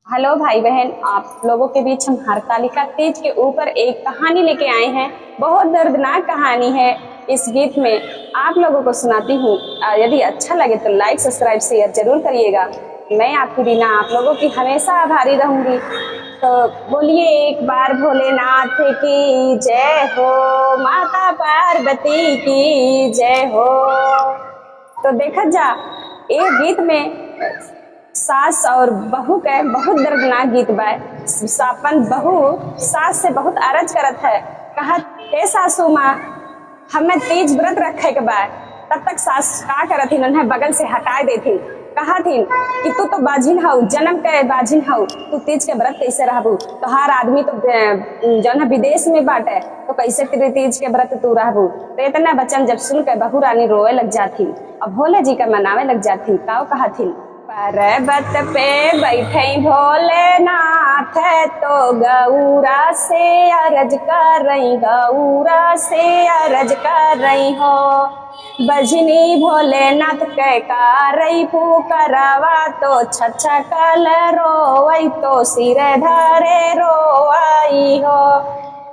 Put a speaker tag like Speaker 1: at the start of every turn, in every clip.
Speaker 1: Hello भाई बहन, आप लोगों के बीच हम हरतालिका तीज के ऊपर एक कहानी लेके आए हैं। बहुत दर्दनाक कहानी है। इस गीत में आप लोगों को सुनाती हूँ। यदि अच्छा लगे तो लाइक सब्सक्राइब शेयर जरूर करिएगा। मैं आपकी रीना आप लोगों की हमेशा आभारी रहूंगी। तो बोलिए एक बार भोलेनाथ की जय हो, माता पार्वती की जय हो। तो देखा जा ये गीत में सास और बहू के बहुत दर्दनाक गीत बा। सापन बहू सास से बहुत अरज करत है, कहा हे सासू माँ हमें तीज व्रत रखे के बा। तब तक सास का करत थी, उन्हें बगल से हटा देती। कहा थी कि तू तो बाजिन हऊ, जन्म के बाजिन हऊ, तू तीज के व्रत कैसे रहबू। तो हर आदमी तो जौन विदेश में बाटे, तो कैसे तेरे तीज के व्रत तू रहबू। तो इतना बचन जब सुन के बहू रानी रोए लग जाती और भोले जी का मनावे लग जाती। काव कहा थी पर्वत पे बैठे भोलेनाथ, तो गौरा से अरज कर रही, गौरा से अरज कर रही हो। बजनी भोलेनाथ के कारई पुकरवा, तो छछा कल रोवई, तो सिर धरे रोवई हो।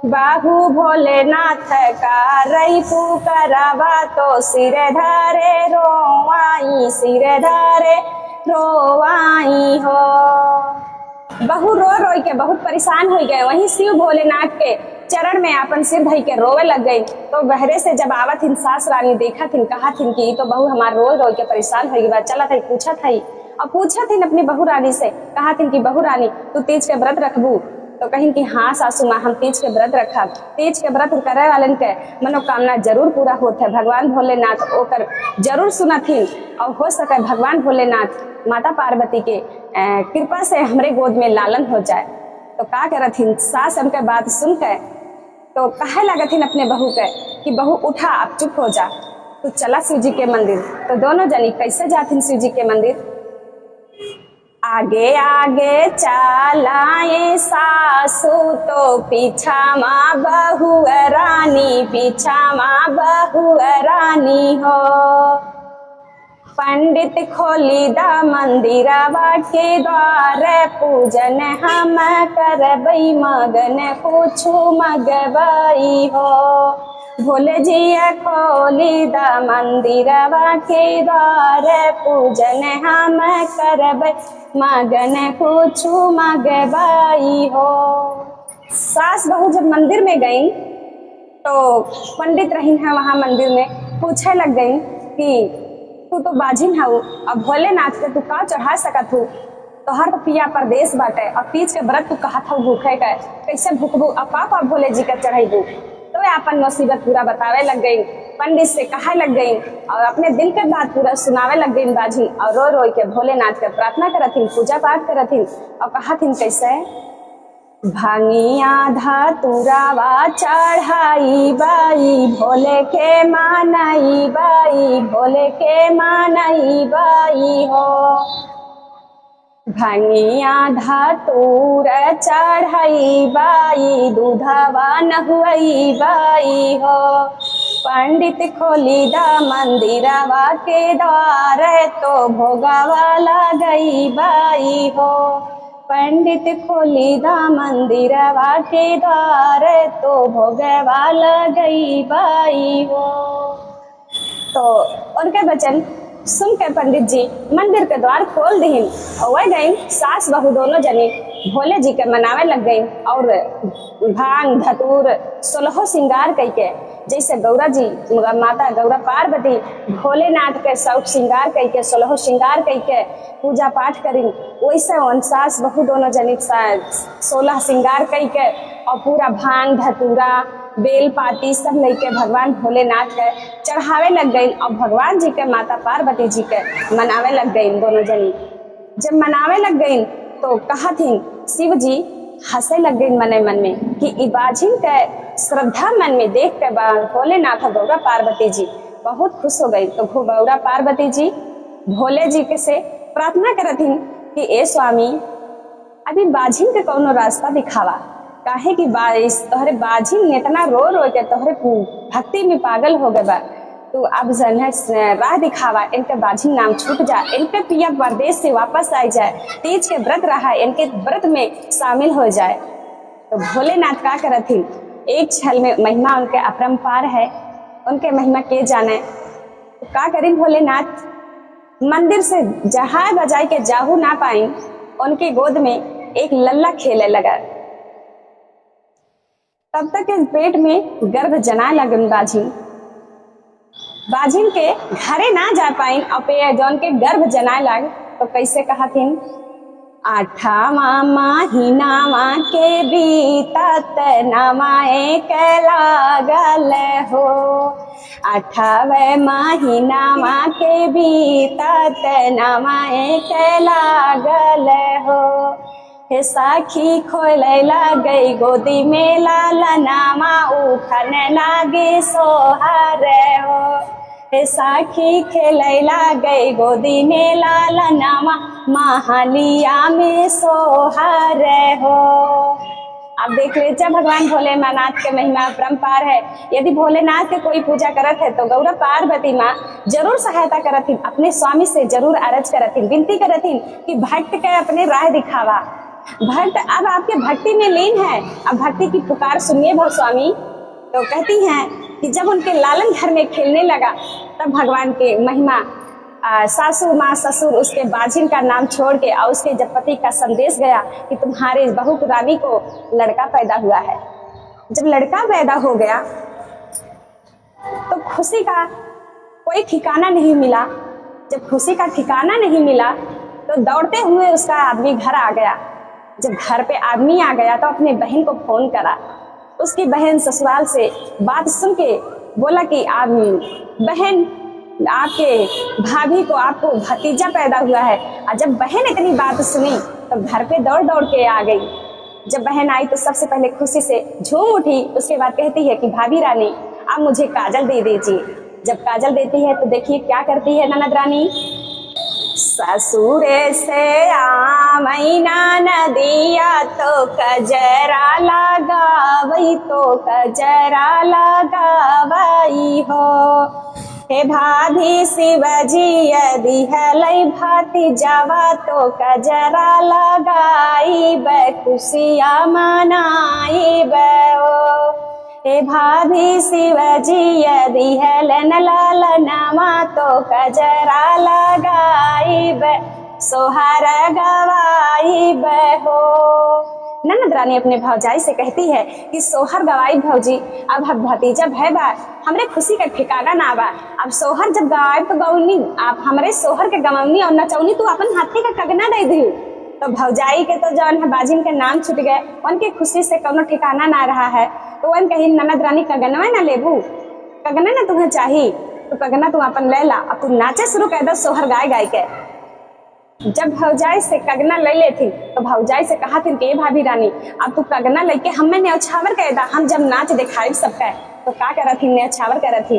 Speaker 1: बाहू भोलेनाथ का रई पुकरवा, तो सिर धरे रोवाई, सिर धरे रोवाई हो। बहू रो रो के बहुत परेशान हो गए। वहीं शिव भोलेनाथ के चरण में अपन सिर धई के रोवे लग गई। तो बहरे से जब आवत हिन सास रानी देखा थिन, कहा थिन कि तो बहू हमार रो रो के परेशान हो गई। चला थी पूछा थी और पूछा थिन अपनी बहू रानी से, कहा थिन कि बहू रानी तू तीज के व्रत रखबू। तो कहीं कि हाँ सासू माँ हम तीज के व्रत रखब। तीज के व्रत करे वालन के मनोकामना जरूर पूरा होत है। भगवान भोलेनाथ ओकर जरूर सुनथिन और हो सके भगवान भोलेनाथ माता पार्वती के कृपा से हमरे गोद में लालन हो जाए। तो का करथिन सास हमके बात सुन के तो कहे लगथिन अपने बहू के कि बहू उठा अब चुप हो जा, तू चला शिव जी के मंदिर। तो दोनों जनी कैसे जाथिन शिव जी के मंदिर। आगे आगे चलाए सासू, तो पीछा माँ बहू रानी, पीछा माँ बहू रानी हो। पंडित खोली दा मंदिरवा के द्वार, पूजन हम करबई मगन पूछू मगबई हो। भोले जी खोली दा मंदिरवा के द्वार, पूजन हम करबई मगन पूछू मगबई हो। सास बहू जब मंदिर में गई तो पंडित रही है वहां मंदिर में, पूछे लग गई कि तू तो बाजिन हऊ, अब भोलेनाथ के तू का चढ़ा सकत हूँ। तो हर तो पिया परदेश बाटे और तीज के व्रत तू कहा था भूखे के, कैसे भूखबू अब पापा भोले जी का चढ़ेबू। तो वे अपन मुसीबत पूरा बतावे लग गई, पंडित से कहे लग गई और अपने दिल के बात पूरा सुनावे लग गई बाजी। और रो रो के भोलेनाथ के प्रार्थना करथिन, पूजा पाठ करथिन और कहथिन कैसे भांगिया धतुरावा चढ़ाई बाई, भोले के मानई बाई, भोले के मानई बाई हो। भांगिया धतूर चढ़ाई बाई, दूधवा नहुई बाई हो। पंडित खोली दा मंदिरवा के द्वार, तो भोगवा लगई बाई हो। पंडित खोली दा मंदिरवा के द्वार, तो भोगवा लगई बाई हो। तो उनके वचन सुन के पंडित जी मंदिर के द्वार खोल दीन और वह गई सास बहू दोनों जने भोले जी के मनावे लग गई। और भांग धतूर 16 श्रृंगार करके, जैसे गौरा जी माता गौरा पार्वती भोलेनाथ के सब श्रृंगार करके 16 श्रृंगार करके पूजा पाठ करी, वैसे सास बहू दोनों जनी 16 श्रृंगार करके और पूरा भांग धतूरा बेल पाती सब लेके भगवान भोलेनाथ के चढ़ावे लग गई और भगवान जी के माता पार्वती जी के मनावे लग गई दोनों जनी। जब मनावे लग गई तो कहा थी शिव जी हंसे लग गई मने मन में कि इबाजिन के श्रद्धा मन में देख के भोलेनाथ गौरा पार्वती जी बहुत खुश हो गई। तो गौरा पार्वती जी भोले जी के से प्रार्थना करथिन कि ए स्वामी अभी बाजिन के कौनो रास्ता दिखावा, काहे कि तोहरे बाजिन इतना रो रो के तोहरे भक्ति में पागल हो गए बा। तो अब जन है राह दिखावा, इनके बाझी नाम छूट जाए, इनके पिया परदेश से वापस आ जाए, तीज के व्रत रहा इनके व्रत में शामिल हो जाए। तो भोलेनाथ का करथिन, एक छल में महिमा उनके अपरंपार है, उनके महिमा के जाने। तो का करीन भोलेनाथ, मंदिर से जहां बजाई के जाहू ना पाई, उनके गोद में एक लल्ला खेले लगा। तब तक इस पेट में गर्भ जना लगन बाजिन के घरे ना जा पाइन और जौन के गर्भ जनाए लाग। तो कैसे कहा थिन, आठावा महीनावा के बीतत नवाए के लागल हो, आठावे महीनावा के बीतत नवाए के लागल हो। हे साखी खोले गई गोदी में लालनामा, उठने लागे सोहर हो। हे साखी खेलैला गई गोदी में लालनामा, महालिया में सोहर हो। आप देख लीजिए भगवान भोलेनाथ के महिमा परम्पार है। यदि भोलेनाथ के कोई पूजा करत है तो गौरा पार्वती माँ जरूर सहायता करथिन, अपने स्वामी से जरूर अरज करथिन, विनती करथिन कि भक्त के अपने राह दिखावा। भक्त अब आपके भक्ति में लीन है, अब भक्ति की पुकार सुनिए भो स्वामी। तो कहती हैं कि जब उनके लालन घर में खेलने लगा तब भगवान के महिमा, सासू माँ ससुर उसके बाजिन का नाम छोड़ के और उसके जब पति का संदेश गया कि तुम्हारे बहू रानी को लड़का पैदा हुआ है। जब लड़का पैदा हो गया तो खुशी का कोई ठिकाना नहीं मिला। जब खुशी का ठिकाना नहीं मिला तो दौड़ते हुए उसका आदमी घर आ गया। जब घर पे आदमी आ गया तो अपने बहन को फोन करा। उसकी बहन ससुराल से बात सुन के बोला कि आप बहन, आपके भाभी को आपको भतीजा पैदा हुआ है। और जब बहन इतनी बात सुनी तो घर पे दौड़ दौड़ के आ गई। जब बहन आई तो सबसे पहले खुशी से झूम उठी। उसके बाद कहती है कि भाभी रानी आप मुझे काजल दे दीजिए। जब काजल देती है तो देखिए क्या करती है ननद रानी, ससुरे से आमैना नदिया तो कजरा लगावई, तो कजरा लगावई हो। हे भाभी शिवजी यदि हलई भाती जावा तो कजरा लगाई बै, खुशिया मनाई बै। हे भाभी शिवजी यदि हेलन लालनामा तो कजरा लगाई बै, सोहर गवाई बै हो। ननद रानी अपने भौजाई से कहती है कि सोहर गवाई भौजी, अब हम भतीजा भय बा, हमरे खुशी का ठिकाना ना बा। अब सोहर जब गवाए तो गौनी, आप हमरे सोहर के गवनी और नचौनी तू अपन हाथी का कगना दे दी। तो भौजाई के तो जौन है बाजिन के नाम छूट गए, उनके खुशी से कोनो ठिकाना ना रहा है। तो वन कही ननद रानी कगनवा ना लेबू, कगना ना तुम्हें चाहिए तो कगना तू अपन ले ला, अब तू नाचे शुरू कर दो सोहर गाय गाय के। जब भौजाई से कगना ले लेती तो भौजाई से कहा थी कि भाभी रानी अब तू कगना लेके हमें न्यौछावर कह दा, हम जब नाच दिखाई सबका। तो का करथी न्यौछावर करथी,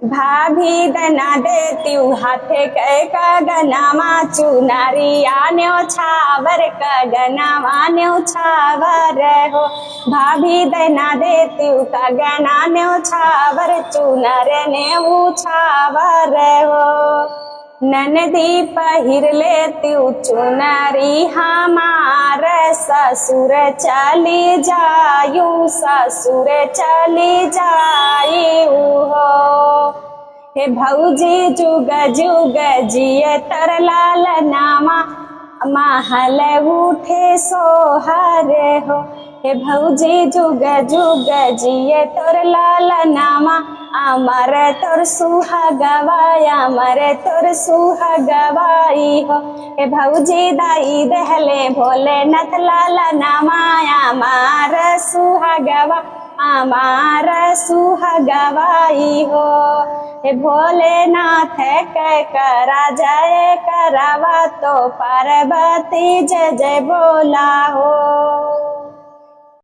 Speaker 1: भाभी दना देती हाथे के कगनामा चुनरिया न्यौछावर कगनामा न्यौछावर हो। भाभी दना देती कगना न्यौछावर चुनर न्यौछावर हो। ननदी पहिर लेती चुनरी हमार ससुर चली जायू, ससुर चली जायू हो। हे भौजी जुग जुग जिये तर लाल नामा, महल उठे सोहर हो। हे भौजी जुग जुग जिये तोर लाल नामा, अमर तोर सुहागवाई, अमर तोर सुहागवाई हो। हे भौजी दाई दहले भोलेनाथ लाल नामा, अमर सुहागवा, अमर सुहागवाई हो। हे भोलेनाथ के करा जय करावा तो पार्वती जय जय बोला हो।